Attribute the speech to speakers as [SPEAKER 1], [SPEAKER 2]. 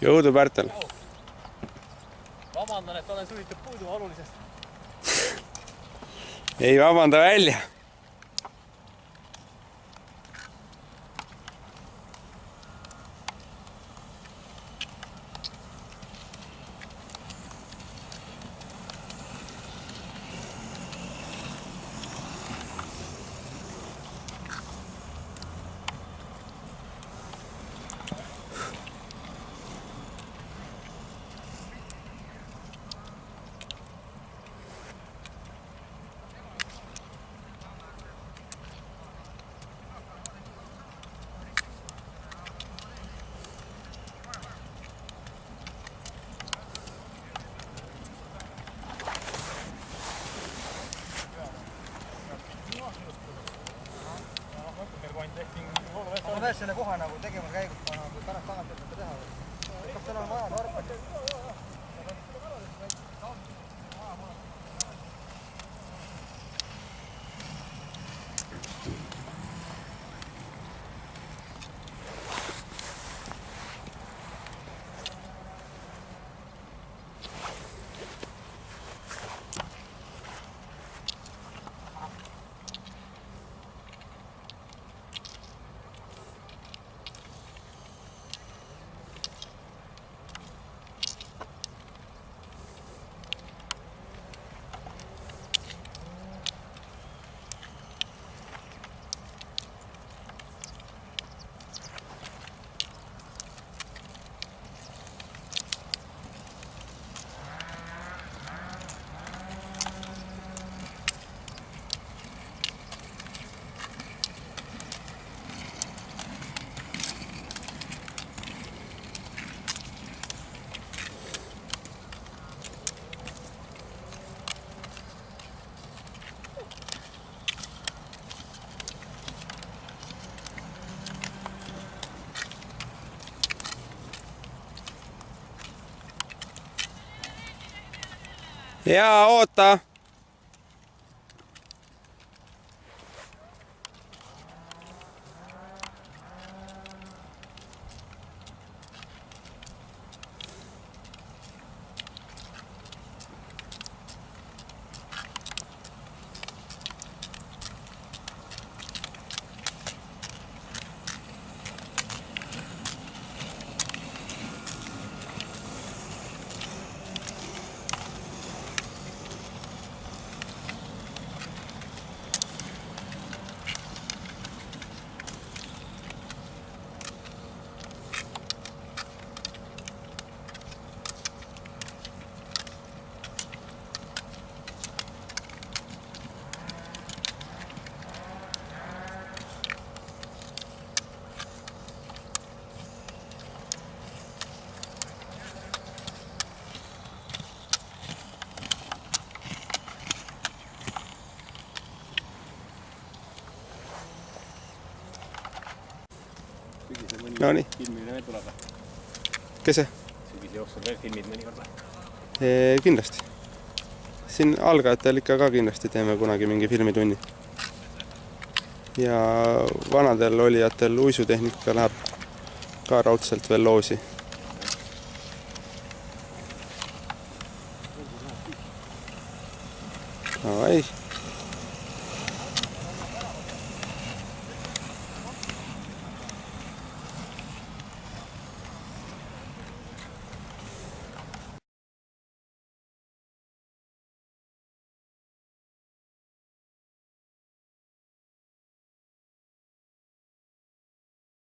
[SPEAKER 1] Jõudu, Pärtel!
[SPEAKER 2] Vabandan, et olen sunnitud puuduma olulisest.
[SPEAKER 1] Ei vabanda välja!
[SPEAKER 3] Ma peaks selle koha nagu tegema käigus või pärast tagant võtta teha või? Kas seal on vaja normi?
[SPEAKER 1] Jaa, oota! Nonii.
[SPEAKER 2] Filmimine veel tuleb.
[SPEAKER 1] Kes see?
[SPEAKER 2] Sügise jooksul veel filmid mõnikord või?
[SPEAKER 1] Kindlasti. Siin algajatel ikka ka kindlasti teeme kunagi mingi filmitunni. Ja vanadel olijatel uisutehnika läheb ka raudselt veel loosi. No ei.